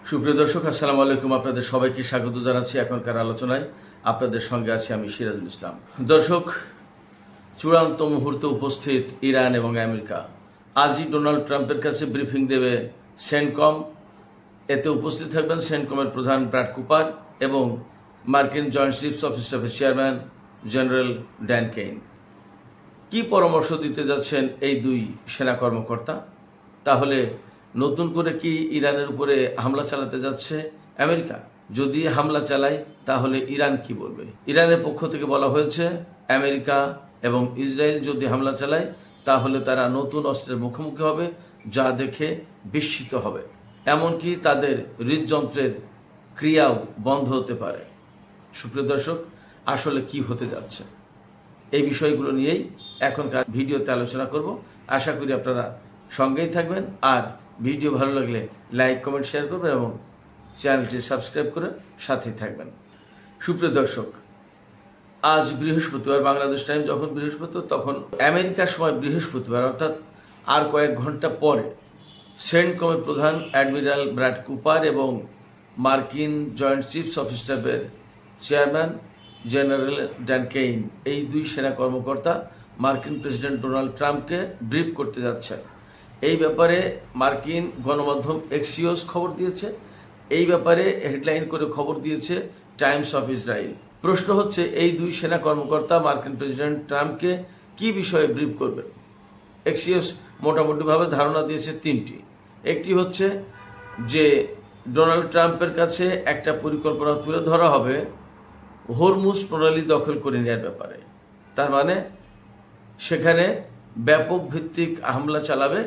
সুপ্রিয় দর্শক, আসসালামু আলাইকুম। আপনাদের সবাইকে স্বাগত জানাচ্ছি এখনকার আলোচনায়। আপনাদের সঙ্গে আছি আমি সিরাজুল ইসলাম। দর্শক, চূড়ান্ত মুহূর্তে উপস্থিত ইরান এবং আমেরিকা। আজই ডোনাল্ড ট্রাম্পের কাছে ব্রিফিং দেবে সেন্টকম। এতে উপস্থিত থাকবেন সেন্টকমের প্রধান ব্র্যাড কুপার এবং মার্কিন জয়েন্ট চিফস অফ স্টাফের চেয়ারম্যান জেনারেল ড্যান কেইন। কি পরামর্শ দিতে যাচ্ছেন এই দুই সেনা কর্মকর্তা? তাহলে নতুন করে কি ইরানের উপরে হামলা চালাতে যাচ্ছে আমেরিকা? যদি হামলা চালায় তাহলে ইরান কি বলবে? ইরানের পক্ষ থেকে বলা হয়েছে আমেরিকা এবং ইসরায়েল যদি হামলা চালায় তাহলে তারা নতুন অস্ত্রের মুখোমুখি হবে, যা দেখে বিস্মিত হবে। এমনকি তাদের হৃদযন্ত্রের ক্রিয়াও বন্ধ হতে পারে। সুপ্রিয় দর্শক, আসলে কি হতে যাচ্ছে এই বিষয়গুলো নিয়েই এখনকার ভিডিওতে আলোচনা করব। আশা করি আপনারা সঙ্গেই থাকবেন। আর ভিডিও ভালো লাগলে লাইক, কমেন্ট, শেয়ার করবেন এবং চ্যানেলটি সাবস্ক্রাইব করে সাথেই থাকবেন। সুপ্রিয় দর্শক, আজ বৃহস্পতিবার, বাংলাদেশ টাইম যখন বৃহস্পতিবার, তখন আমেরিকার সময় বৃহস্পতিবার, অর্থাৎ আর কয়েক ঘন্টা পরে সেন্টকমের প্রধান অ্যাডমিরাল ব্র্যাড কুপার এবং মার্কিন জয়েন্ট চিফস অফ স্টাফের চেয়ারম্যান জেনারেল ড্যান কেইন, এই দুই সেনা কর্মকর্তা মার্কিন প্রেসিডেন্ট ডোনাল্ড ট্রাম্পকে ব্রিফ করতে যাচ্ছেন। এই ব্যাপারে মার্কিন গণমাধ্যম এক্সিওস খবর দিয়েছে। এই ব্যাপারে হেডলাইন করে খবর দিয়েছে টাইমস অফ ইসরায়েল। প্রশ্ন হচ্ছে, এই দুই সেনা কর্মকর্তা মার্কিন প্রেসিডেন্ট ট্রাম্পকে কি বিষয়ে ব্রিফ করবেন? এক্সিওস মোটামুটিভাবে ধারণা দিয়েছে তিনটি। একটি হচ্ছে যে ডোনাল্ড ট্রাম্পের কাছে একটা পরিকল্পনা তুলে ধরা হবে হরমুজ প্রণালী দখল করে নেওয়ার ব্যাপারে। তার মানে সেখানে ব্যাপক ভিত্তিক হামলা চালাবে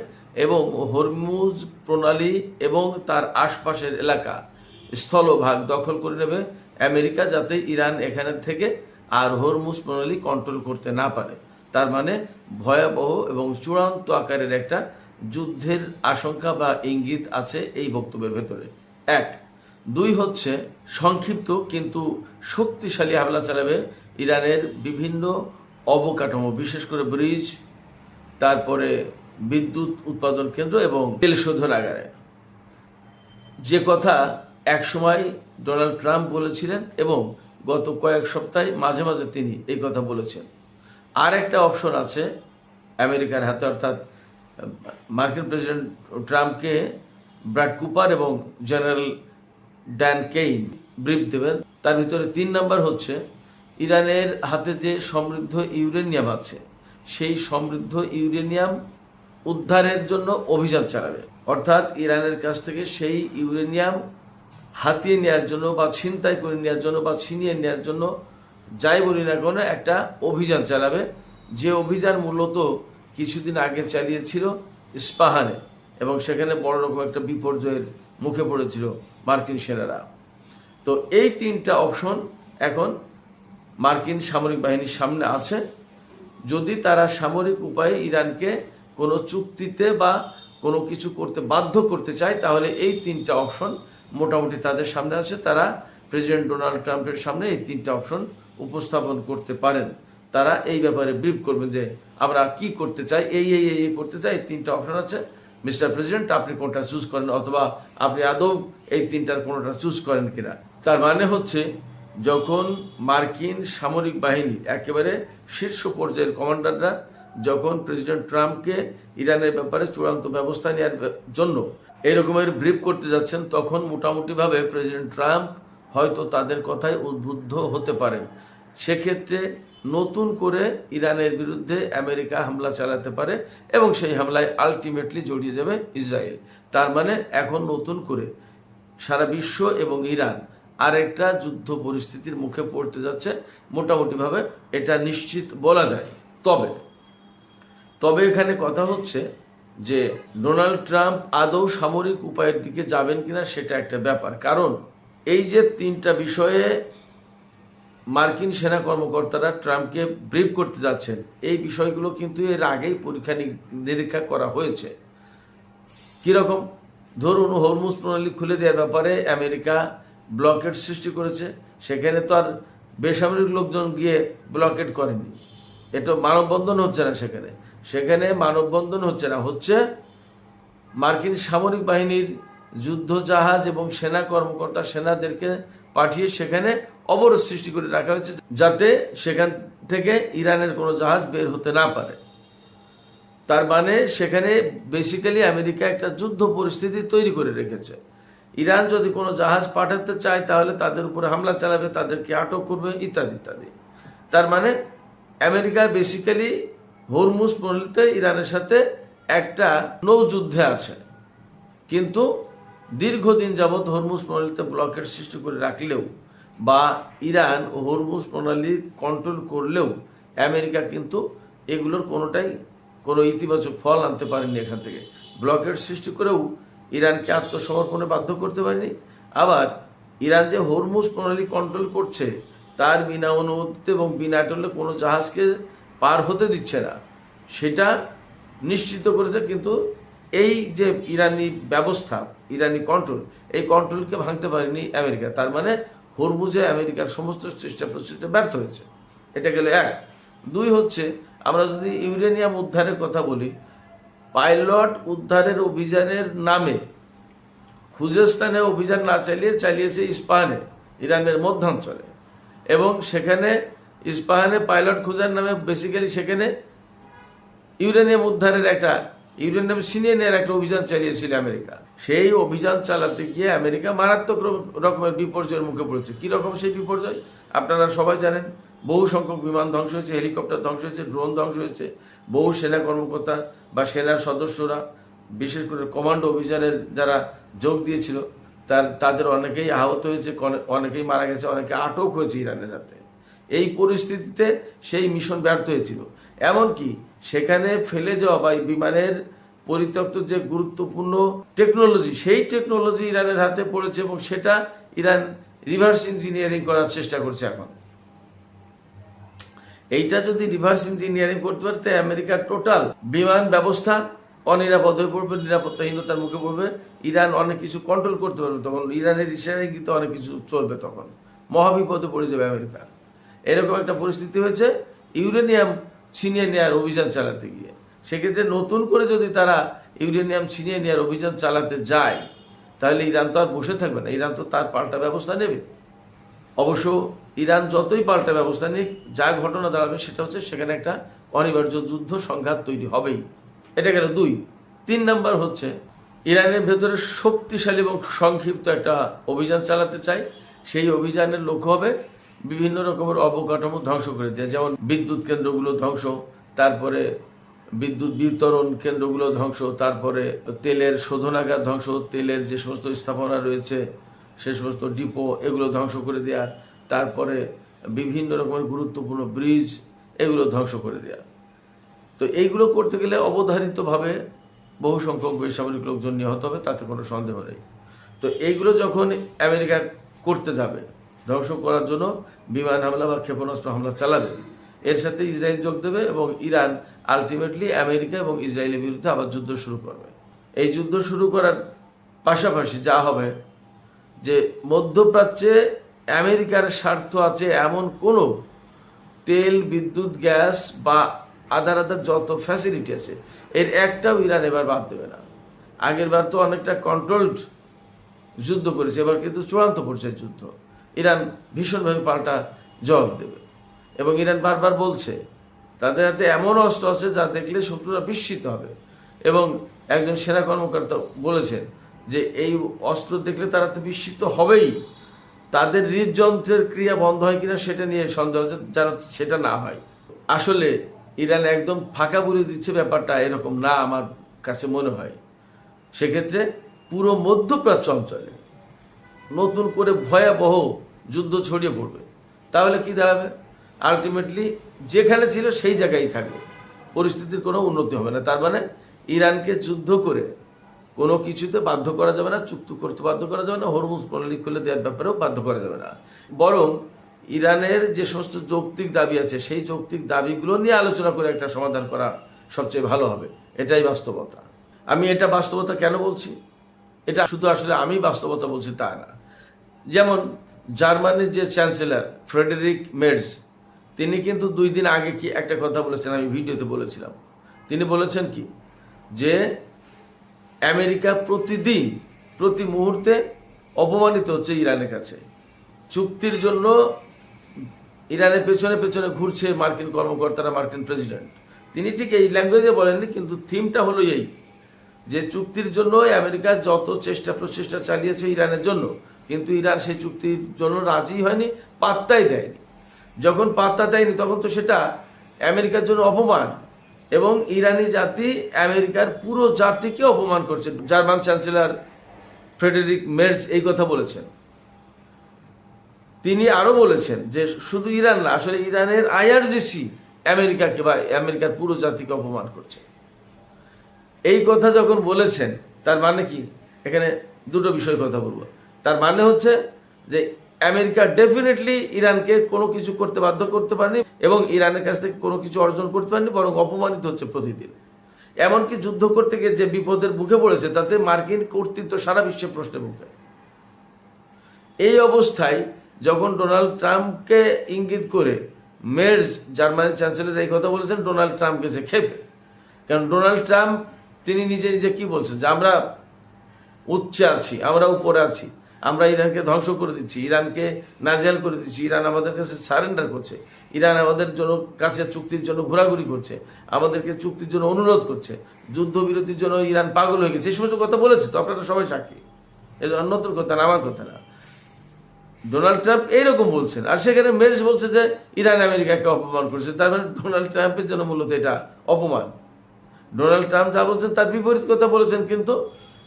এবং হরমুজ প্রণালী এবং তার আশপাশের এলাকা স্থলভাগ দখল করে নেবে আমেরিকা, যাতে ইরান এখানে থেকে আর হরমুজ প্রণালী কন্ট্রোল করতে না পারে। তার মানে ভয়াবহ এবং চূড়ান্ত আকারের একটা যুদ্ধের আশঙ্কা বা ইঙ্গিত আছে এই বক্তব্যের ভেতরে। এক। দুই হচ্ছে সংক্ষিপ্ত কিন্তু শক্তিশালী হামলা চালাবে ইরানের বিভিন্ন অবকাঠামো, বিশেষ করে ব্রিজ, তারপরে বিদ্যুৎ উৎপাদন কেন্দ্র এবং তেল শোধনাগারে। যে কথা একসময় ডোনাল্ড ট্রাম্প বলেছিলেন এবং গত কয়েক সপ্তাহে মাঝে মাঝে তিনি এই কথা বলেছেন। আর একটা অপশন আছে আমেরিকার হাতে, অর্থাৎ মার্কিন প্রেসিডেন্ট ট্রাম্পকে ব্র্যাড কুপার এবং জেনারেল ড্যান কেইন ব্রিফ দেবেন। তার ভিতরে 3 নাম্বার হচ্ছে ইরানের হাতে যে সমৃদ্ধ ইউরেনিয়াম আছে, সেই সমৃদ্ধ ইউরেনিয়াম উদ্ধারের জন্য অভিযান চালাবে। অর্থাৎ ইরানের কাছ থেকে সেই ইউরেনিয়াম হাতিয়ে নেওয়ার জন্য বা ছিনতাই করে নেওয়ার জন্য বা ছিনিয়ে নেওয়ার জন্য, যাই বলি না কেন, একটা অভিযান চালাবে। যে অভিযান মূলত কিছুদিন আগে চালিয়েছিল ইস্পাহানে এবং সেখানে বড় রকম একটা বিপর্যয়ের মুখে পড়েছিল মার্কিন সেনারা। তো এই 3টা অপশন এখন মার্কিন সামরিক বাহিনীর সামনে আছে। যদি তারা সামরিক উপায়ে ইরানকে কোনো চুক্তিতে বা কোনো কিছু করতে বাধ্য করতে চায়, তাহলে এই 3টা অপশন মোটামুটি তাদের সামনে আছে। তারা প্রেসিডেন্ট ডোনাল্ড ট্রাম্পের সামনে এই 3টা অপশন উপস্থাপন করতে পারেন। তারা এই ব্যাপারে ব্রিফ করবেন যে আমরা কি করতে চাই, এই করতে চাই, এই 3টা অপশন আছে, মিস্টার প্রেসিডেন্ট আপনি কোনটা চুজ করেন, অথবা আপনি আদৌ এই 3টার কোনোটা চুজ করেন কিনা। তার মানে হচ্ছে, যখন মার্কিন সামরিক বাহিনী একেবারে শীর্ষ পর্যায়ের কমান্ডাররা যখন প্রেসিডেন্ট ট্রাম্পকে ইরানের ব্যাপারে চূড়ান্ত ব্যবস্থা নেওয়ার জন্য এরকমের ব্রিফ করতে যাচ্ছেন, তখন মোটামুটিভাবে প্রেসিডেন্ট ট্রাম্প হয়তো তাদের কথায় উদ্বুদ্ধ হতে পারেন। সেক্ষেত্রে নতুন করে ইরানের বিরুদ্ধে আমেরিকা হামলা চালাতে পারে এবং সেই হামলায় আলটিমেটলি জড়িয়ে যাবে ইসরায়েল। তার মানে এখন নতুন করে সারা বিশ্ব এবং ইরান আরেকটা যুদ্ধ পরিস্থিতির মুখে পড়তে যাচ্ছে, মোটামুটিভাবে এটা নিশ্চিত বলা যায়। তবে এখানে কথা হচ্ছে যে ডোনাল্ড ট্রাম্প আদৌ সামরিক উপায়ের দিকে যাবেন কিনা সেটা একটা ব্যাপার। কারণ এই যে 3টা বিষয়ে মার্কিন সেনা কর্মকর্তারা ট্রাম্পকে ব্রিফ করতে যাচ্ছেন, এই বিষয়গুলো কিন্তু এর আগেই পরীক্ষা নিরীক্ষা করা হয়েছে। কীরকম? ধরুন, হরমুজ প্রণালী খুলে দেওয়ার ব্যাপারে আমেরিকা ব্লকেট সৃষ্টি করেছে। সেখানে তো আর বেসামরিক লোকজন গিয়ে ব্লকেট করেনি। এটা মানববন্ধন হচ্ছে না, সেখানে মানববন্ধন হচ্ছে না, হচ্ছে মার্কিন সামরিক বাহিনীর যুদ্ধ জাহাজ এবং সেনা কর্মকর্তা সেনাদেরকে পাঠিয়ে সেখানে অবরোধ সৃষ্টি করে রাখা হয়েছে, যাতে সেখান থেকে ইরানের কোনো জাহাজ বের হতে না পারে। তার মানে সেখানে বেসিক্যালি আমেরিকা একটা যুদ্ধ পরিস্থিতি তৈরি করে রেখেছে। ইরান যদি কোনো জাহাজ পাঠাতে চায় তাহলে তাদের উপরে হামলা চালাবে, তাদেরকে আটক করবে, ইত্যাদি ইত্যাদি। তার মানে আমেরিকা বেসিক্যালি হরমুজ প্রণালীতে ইরানের সাথে একটা নৌযুদ্ধে আছে, কিন্তু দীর্ঘদিন যাবৎ হরমুজ প্রণালীতে ব্লকের সৃষ্টি করে রাখলেও বা ইরান ও হরমুজ প্রণালী কন্ট্রোল করলেও আমেরিকা কিন্তু এগুলোর কোনোটাই কোনো ইতিবাচক ফল আনতে পারেনি। এখান থেকে ব্লকের সৃষ্টি করেও ইরানকে আত্মসমর্পণে বাধ্য করতে পারেনি। আবার ইরান যে হরমুজ প্রণালী কন্ট্রোল করছে তার বিনা অনুমতিতে এবং বিনা টোলে কোনো জাহাজকে পার হতে দিচ্ছে না, সেটা নিশ্চিত করেছে। কিন্তু এই যে ইরানি ব্যবস্থা, ইরানি কন্ট্রোল, এই কন্ট্রোলকে ভাঙতে পারেনি আমেরিকা। তার মানে হরমুজে আমেরিকার সমস্ত চেষ্টা প্রচেষ্টা ব্যর্থ হয়েছে। এটা গেল এক। দুই হচ্ছে, আমরা যদি ইউরেনিয়াম উদ্ধারের কথা বলি, পাইলট উদ্ধারের অভিযানের নামে খুজেস্তানে অভিযান না চালিয়েছে ইস্পাহানে, ইরানের মধ্যাঞ্চলে, এবং সেখানে ইস্পাহানে পাইলট খোঁজার নামে বেসিক্যালি সেখানে ইউরেনিয়াম উদ্ধারের ইউরেনিয়াম ছিনিয়ে নেওয়ার একটা অভিযান চালিয়েছিল আমেরিকা। সেই অভিযান চালাতে গিয়ে আমেরিকা মারাত্মক রকমের বিপর্যয়ের মুখে পড়েছে। কি রকম সেই বিপর্যয় আপনারা সবাই জানেন। বহু সংখ্যক বিমান ধ্বংস হয়েছে, হেলিকপ্টার ধ্বংস হয়েছে, ড্রোন ধ্বংস হয়েছে। বহু সেনা কর্মকর্তা বা সেনার সদস্যরা, বিশেষ করে কমান্ডো অভিযানের যারা যোগ দিয়েছিল তাদের অনেকেই আহত হয়েছে, অনেকেই মারা গেছে, অনেকে আটক হয়েছে ইরানের হাতে। এই পরিস্থিতিতে সেই মিশন ব্যর্থ হয়েছিল। এমনকি সেখানে ফেলে যাওয়া বা বিমানের পরিত্যক্ত যে গুরুত্বপূর্ণ টেকনোলজি, সেই টেকনোলজি ইরানের হাতে পড়েছে এবং সেটা ইরান রিভার্স ইঞ্জিনিয়ারিং করার চেষ্টা করছে এখন। এইটা যদি রিভার্স ইঞ্জিনিয়ারিং করতে পারে, তাই আমেরিকার টোটাল বিমান ব্যবস্থা অনিরাপদ হয়ে পড়বে, নিরাপত্তাহীনতার মুখে পড়বে। ইরান অনেক কিছু কন্ট্রোল করতে পারবে, তখন ইরানের ইশারায় কিন্তু অনেক কিছু চলবে, তখন মহাবিপদে পড়ে যাবে আমেরিকা। এরকম একটা পরিস্থিতি হয়েছে ইউরেনিয়াম ছিনিয়ে নেওয়ার অভিযান চালাতে গিয়ে। সেক্ষেত্রে নতুন করে যদি তারা ইউরেনিয়াম ছিনিয়ে নেওয়ার অভিযান চালাতে যায়, তাহলে ইরান তো আর বসে থাকবে না, ইরান তো তার পাল্টা ব্যবস্থা নেবে। অবশ্য ইরান যতই পাল্টা ব্যবস্থা নিক, যা ঘটনা দাঁড়াবে সেটা হচ্ছে সেখানে একটা অনিবার্য যুদ্ধ সংঘাত তৈরি হবেই। এটা গেল দুই। 3 নাম্বার হচ্ছে, ইরানের ভেতরে শক্তিশালী এবং সংক্ষিপ্ত একটা অভিযান চালাতে চাই। সেই অভিযানের লক্ষ্য হবে বিভিন্ন রকমের অবকাঠামো ধ্বংস করে দেওয়া, যেমন বিদ্যুৎ কেন্দ্রগুলো ধ্বংস, তারপরে বিদ্যুৎ বিতরণ কেন্দ্রগুলো ধ্বংস, তারপরে তেলের শোধনাগার ধ্বংস, তেলের যে সমস্ত স্থাপনা রয়েছে সে সমস্ত ডিপো এগুলো ধ্বংস করে দেওয়া, তারপরে বিভিন্ন রকমের গুরুত্বপূর্ণ ব্রিজ এগুলো ধ্বংস করে দেওয়া। তো এইগুলো করতে গেলে অবধারিতভাবে বহু সংখ্যক বেসামরিক লোকজন নিহত হবে, তাতে কোনো সন্দেহ নেই। তো এইগুলো যখন আমেরিকা করতে যাবে, ধ্বংস করার জন্য বিমান হামলা বা ক্ষেপণাস্ত্র হামলা চালাবে, এর সাথে ইসরায়েল যোগ দেবে এবং ইরান আলটিমেটলি আমেরিকা এবং ইসরায়েলের বিরুদ্ধে আবার যুদ্ধ শুরু করবে। এই যুদ্ধ শুরু করার পাশাপাশি যা হবে যে মধ্যপ্রাচ্যে আমেরিকার স্বার্থ আছে এমন কোনো তেল, বিদ্যুৎ, গ্যাস বা আদার যত ফ্যাসিলিটি আছে এর একটাও ইরান এবার বাদ দেবে না। আগের বার তো অনেকটা কন্ট্রোলড যুদ্ধ করেছে, এবার কিন্তু চূড়ান্ত পর্যায়ে যুদ্ধ। ইরান ভীষণভাবে পাল্টা জবাব দেবে এবং ইরান বারবার বলছে তাদের হাতে এমন অস্ত্র আছে যা দেখলে শত্রুরা বিস্মিত হবে। এবং একজন সেনা কর্মকর্তা বলেছেন যে এই অস্ত্র দেখলে তারা তো বিস্মিত হবেই, তাদের হৃদযন্ত্রের ক্রিয়া বন্ধ হয় কিনা সেটা নিয়ে সন্দেহ আছে, যেন সেটা না হয়। আসলে ইরান একদম ফাঁকা বলে দিচ্ছে, ব্যাপারটা এরকম না আমার কাছে মনে হয়। সেক্ষেত্রে পুরো মধ্যপ্রাচ্য অঞ্চলে নতুন করে ভয়াবহ যুদ্ধ ছড়িয়ে পড়বে। তাহলে কি দাঁড়াবে? আলটিমেটলি যেখানে ছিল সেই জায়গায় থাকবে, পরিস্থিতির কোনো উন্নতি হবে না। তার মানে ইরানকে যুদ্ধ করে কোনো কিছুতে বাধ্য করা যাবে না, চুক্তি করতে বাধ্য করা যাবে না, হরমুজ প্রণালী খুলে দেওয়ার ব্যাপারেও বাধ্য করা যাবে না। বরং ইরানের যে সমস্ত যৌক্তিক দাবি আছে সেই যৌক্তিক দাবিগুলো নিয়ে আলোচনা করে একটা সমাধান করা সবচেয়ে ভালো হবে। এটাই বাস্তবতা। আমি এটা বাস্তবতা কেন বলছি, এটা শুধু আসলে আমি বাস্তবতা বলছি তা না। যেমন জার্মানির যে চ্যান্সেলর ফ্রেডেরিক মের্জ, তিনি কিন্তু 2 দিন আগে কি একটা কথা বলেছেন, আমি ভিডিওতে বলেছিলাম। তিনি বলেছেন কি যে আমেরিকা প্রতিদিন প্রতি মুহূর্তে অপমানিত হচ্ছে ইরানের কাছে। চুক্তির জন্য ইরানের পেছনে পেছনে ঘুরছে মার্কিন কর্মকর্তারা, মার্কিন প্রেসিডেন্ট। তিনি ঠিক এই ল্যাঙ্গুয়েজে বলেননি, কিন্তু থিমটা হলো এই যে চুক্তির জন্য আমেরিকা যত চেষ্টা প্রচেষ্টা চালিয়েছে ইরানের জন্য, কিন্তু ইরান সেই চুক্তির জন্য রাজি হয়নি, পাত্তাই দেয়নি। যখন পাত্তা দেয়নি তখন তো সেটা আমেরিকার জন্য অপমান, এবং ইরানি জাতি আমেরিকার পুরো জাতিকে অপমান করছে। জার্মান চ্যান্সেলর ফ্রেডেরিক মের্জ এই কথা বলেছেন। তিনি আরো বলেছেন যে শুধু ইরান না, আসলে ইরানের আইআরজিসি আমেরিকাকে বা আমেরিকার পুরো জাতিকে অপমান করছে। এই কথা যখন বলেছেন তার মানে কি, এখানে দুটো বিষয় কথা বলবো। তার মানে হচ্ছে যে আমেরিকা ডেফিনেটলি ইরানকে কোনো কিছু করতে বাধ্য করতে পারেনি, এবং ইরানের কাছ থেকে কোনো কিছু অর্জন করতে পারেনি, বরং অপমানিত হচ্ছে প্রতিদিন। এমনকি যুদ্ধ করতে গিয়ে যে বিপদের মুখে পড়েছে তাতে মার্কিন কর্তৃত্ব সারা বিশ্বে প্রশ্নের মুখে। এই অবস্থায় যখন ডোনাল্ড ট্রাম্পকে ইঙ্গিত করে মের্জ জার্মানির চ্যান্সেলর এই কথা বলেছেন, ডোনাল্ড ট্রাম্পকে যে খেপে, কারণ ডোনাল্ড ট্রাম্প তিনি নিজে নিজে কি বলছেন যে আমরা উচ্চে আছি, আমরা উপরে আছি, আমরা ইরানকে ধ্বংস করে দিচ্ছি, ইরানকে নাজেহাল করে দিচ্ছি, ইরান আমাদের কাছে সারেন্ডার করছে, ইরান আমাদের জন্য কাছে চুক্তির জন্য ঘোরাঘুরি করছে, আমাদেরকে চুক্তির জন্য অনুরোধ করছে, যুদ্ধবিরতির জন্য ইরান পাগল হয়ে গেছে, এই সমস্ত কথা বলেছে। তো আপনারা সবাই সাক্ষী, এটা নতুন কথা না, আমার কথা না। ডোনাল্ড ট্রাম্প এইরকম বলছেন, আর সেখানে মের্জ বলছে যে ইরান আমেরিকাকে অপমান করছে। তার মানে ডোনাল্ড ট্রাম্পের জন্য মূলত এটা অপমান। ডোনাল্ড ট্রাম্প যা বলছেন তার বিপরীত কথা বলেছেন কিন্তু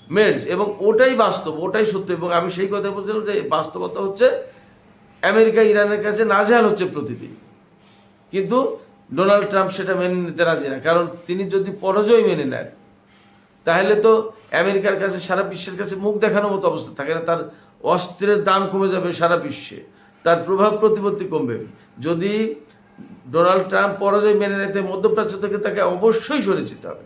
মের্জ, এবং ওটাই বাস্তব, ওটাই সত্য। এবং আমি সেই কথা বলছিলাম যে বাস্তবতা হচ্ছে আমেরিকা ইরানের কাছে নাজেহাল হচ্ছে প্রতিদিন, কিন্তু ডোনাল্ড ট্রাম্প সেটা মেনে নিতে রাজি না। কারণ তিনি যদি পরাজয় মেনে নেন তাহলে তো আমেরিকার কাছে, সারা বিশ্বের কাছে মুখ দেখানোর মতো অবস্থা থাকে না। তার অস্ত্রের দাম কমে যাবে সারা বিশ্বে, তার প্রভাব প্রতিপত্তি কমবে। যদি ডোনাল্ড ট্রাম্প পরাজয় মেনে নিতে মধ্যপ্রাচ্য থেকে তাকে অবশ্যই সরে যেতে হবে।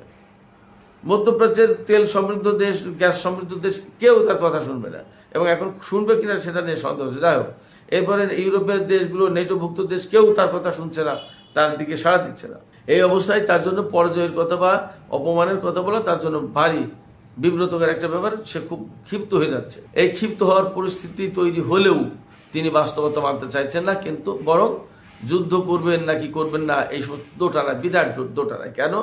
মধ্যপ্রাচ্যের তেল সমৃদ্ধ দেশ, গ্যাস সমৃদ্ধ দেশ, কেউ তার কথা শুনবে না, এবং এখন শুনবে কিনা সেটা নিয়ে সন্দেহ আছে। যাই হোক, এরপরে ইউরোপের দেশগুলো, নেটোভুক্ত দেশ, কেউ তার কথা শুনছে না, তার দিকে সাড়া দিচ্ছে না। এই অবস্থায় তার জন্য পরাজয়ের কথা বা অপমানের কথা বলা তার জন্য ভারী বিব্রতকর একটা ব্যাপার। সে খুব ক্ষিপ্ত হয়ে যাচ্ছে। এই ক্ষিপ্ত হওয়ার পরিস্থিতি তৈরি হলেও তিনি বাস্তবতা মানতে চাইছেন না, কিন্তু বরং যুদ্ধ করবেন নাকি করবেন না এই সমস্ত দোটানায়, বিরাট দোটানায়। কেন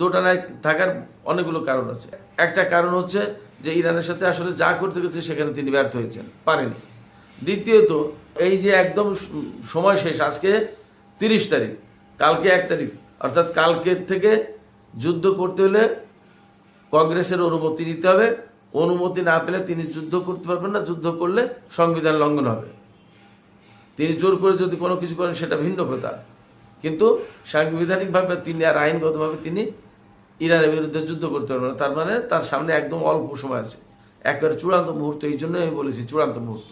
দোটানায় থাকার অনেকগুলো কারণ আছে। একটা কারণ হচ্ছে যে ইরানের সাথে আসলে যা করতে গেছে সেখানে তিনি ব্যর্থ হয়েছেন, পারেনি। দ্বিতীয়ত এই যে একদম সময় শেষ, আজকে 30 তারিখ, কালকে 1 তারিখ, অর্থাৎ কালকের থেকে যুদ্ধ করতে হলে কংগ্রেসের অনুমতি নিতে হবে। অনুমতি না পেলে তিনি যুদ্ধ করতে পারবেন না। যুদ্ধ করলে সংবিধান লঙ্ঘন হবে। তিনি জোর করে যদি কোনো কিছু করেন সেটা ভিন্ন কথা, কিন্তু সাংবিধানিকভাবে তিনি আর আইনগতভাবে তিনি ইরানের বিরুদ্ধে যুদ্ধ করতে পারবেন না। তার মানে তার সামনে একদম অল্প সময় আছে, একেবারে চূড়ান্ত মুহূর্ত। এই জন্য আমি বলেছি চূড়ান্ত মুহূর্ত।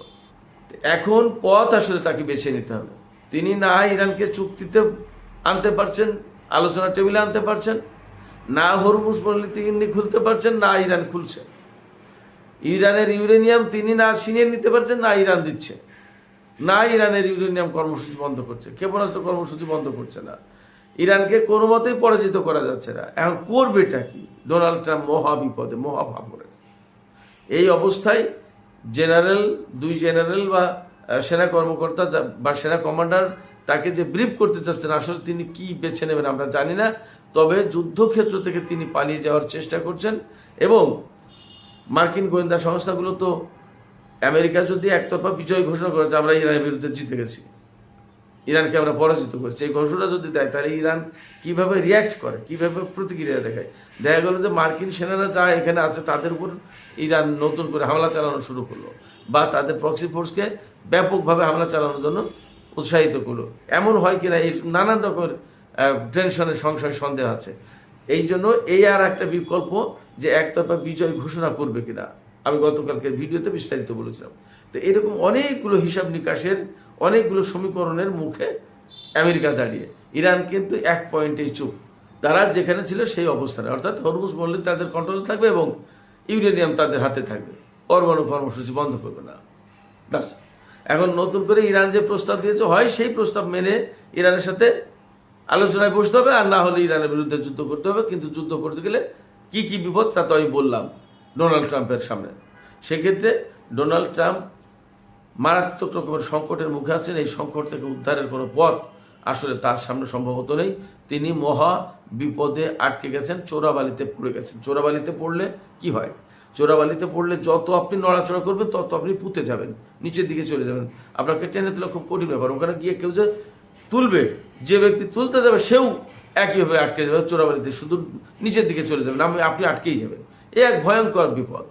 এখন পথ আসলে তাকে বেছে নিতে হবে। তিনি না ইরানকে চুক্তিতে আনতে পারছেন, আলোচনা টেবিলে আনতে পারছেন, না হরমুজ তিনি খুলতে পারছেন, না ইরান খুলছে। ইরানের ইউরেনিয়াম তিনি না ছিনিয়ে নিতে পারছেন, না ইরান দিচ্ছে, না ইরানের ইউরেনিয়াম কর্মসূচি বন্ধ করছে, ক্ষেপণাস্ত্র কর্মসূচি বন্ধ করছে না। ইরানকে কোনো মতেই পরাজিত করা যাচ্ছে না। এখন করবেটা কি? ডোনাল্ড ট্রাম্প মহা বিপদে, মহা ভাবরে। এই অবস্থায় দুই জেনারেল বা সেনা কর্মকর্তা বা সেনা কমান্ডার তাকে যে ব্রিফ করতে চাচ্ছেন, আসলে তিনি কি বেছে নেবেন আমরা জানি না। তবে যুদ্ধক্ষেত্র থেকে তিনি পালিয়ে যাওয়ার চেষ্টা করছেন, এবং মার্কিন গোয়েন্দা সংস্থাগুলো তো আমেরিকা যদি একতরফা বিজয় ঘোষণা করে যে আমরা ইরানের বিরুদ্ধে জিতে গেছি, ইরানকে আমরা পরাজিত করেছি, এই ঘোষণা যদি দেয় তাহলে ইরান কিভাবে রিয়াক্ট করে, কিভাবে প্রতিক্রিয়া দেখায়। দেখা গেল যে মার্কিন সেনারা যা এখানে আছে তাদের উপর ইরান নতুন করে হামলা চালানো শুরু করলো, বা তাদের প্রক্সি ফোর্সকে ব্যাপকভাবে হামলা চালানোর জন্য উৎসাহিত করলো। এমন হয় কিনা, এই নানান রকমের টেনশনের সংশয় সন্দেহ আছে। এই জন্য এই আর একটা বিকল্প যে একতরফা বিজয় ঘোষণা করবে কিনা, আমি গতকালকের ভিডিওতে বিস্তারিত বলেছিলাম। তো এরকম অনেকগুলো হিসাব নিকাশের, অনেকগুলো সমীকরণের মুখে আমেরিকা দাঁড়িয়ে। ইরান কিন্তু এক পয়েন্টেই চুপ, তারা যেখানে ছিল সেই অবস্থানে, অর্থাৎ হরমুজ বললে তাদের কন্ট্রোলে থাকবে এবং ইউরেনিয়াম তাদের হাতে থাকবে, পরমাণু কর্মসূচি বন্ধ করবে না। ব্যাস। এখন নতুন করে ইরান যে প্রস্তাব দিয়েছে, হয় সেই প্রস্তাব মেনে ইরানের সাথে আলোচনায় বসতে হবে, আর না হলে ইরানের বিরুদ্ধে যুদ্ধ করতে হবে। কিন্তু যুদ্ধ করতে গেলে কি কি বিপদ তা তো আমি বললাম ডোনাল্ড ট্রাম্পের সামনে। সেক্ষেত্রে ডোনাল্ড ট্রাম্প মারাত্মক রকমের সংকটের মুখে আছেন। এই সংকট থেকে উদ্ধারের কোনো পথ আসলে তার সামনে সম্ভবত নেই। তিনি মহা বিপদে আটকে গেছেন, চোরাবালিতে পড়ে গেছেন। চোরাবালিতে পড়লে কি হয়? চোরাবালিতে পড়লে যত আপনি নড়াচড়া করবেন তত আপনি পুঁতে যাবেন, নিচের দিকে চলে যাবেন। আপনাকে টেনে তোলা খুব কঠিন ব্যাপার। ওখানে গিয়ে কেউ যে তুলবে, যে ব্যক্তি তুলতে যাবে সেও একইভাবে আটকে যাবে চোরাবালিতে, শুধু নিচের দিকে চলে যাবেন, আপনি আটকেই যাবেন। এ এক ভয়ঙ্কর বিপদ।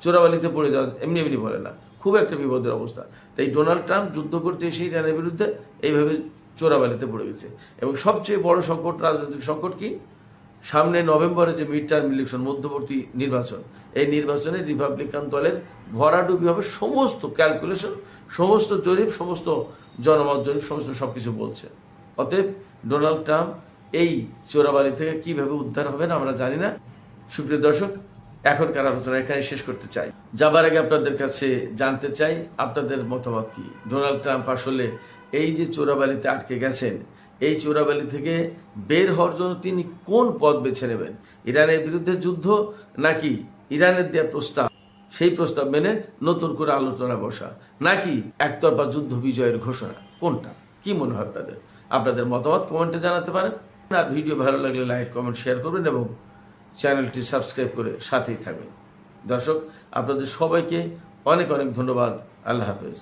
চোরাবালিতে পড়ে যাওয়া এমনি এমনি বলে না, খুব একটা বিপদের অবস্থা। তাই ডোনাল্ড ট্রাম্প যুদ্ধ করতে এসে ইরানের বিরুদ্ধে এইভাবে চোরাবালিতে পড়ে গেছে। এবং সবচেয়ে বড় সংকট, রাজনৈতিক সংকট কি? সামনে নভেম্বরে যে মিড টার্ম ইলেকশন, মধ্যবর্তী নির্বাচন, এই নির্বাচনে রিপাবলিকান দলের ভরাডুবি হবে। সমস্ত ক্যালকুলেশন, সমস্ত জরিপ, সমস্ত জনমত জরিপ, সমস্ত সব কিছু বলছে। অতএব ডোনাল্ড ট্রাম্প এই চোরাবালি থেকে কিভাবে উদ্ধার হবেন আমরা জানি না। সুপ্রিয় দর্শক, এখনকার আলোচনা এখানে শেষ করতে চাই। যাবার আগে আপনাদের কাছে জানতে চাই আপনাদের মতামত কি। ডোনাল্ড ট্রাম্প আসলে এই যে চোরাবালিতে আটকে গেছেন, এই চোরাবালি থেকে বের হওয়ার জন্য তিনি কোন পথ বেছে নেবেন? ইরানের বিরুদ্ধে যুদ্ধ, নাকি ইরানের দেওয়া প্রস্তাব, সেই প্রস্তাব মেনে নতুন করে আলোচনা বসা, নাকি একতরফা যুদ্ধ বিজয়ের ঘোষণা? কোনটা? কি মনে হয় আপনাদের? আপনাদের মতামত কমেন্টে জানাতে পারেন। আর ভিডিও ভালো লাগলে লাইক, কমেন্ট, শেয়ার করবেন এবং চ্যানেলটি সাবস্ক্রাইব করে সাথেই থাকবেন। দর্শক, আপনাদের সবাইকে অনেক অনেক ধন্যবাদ। আল্লাহ হাফেজ।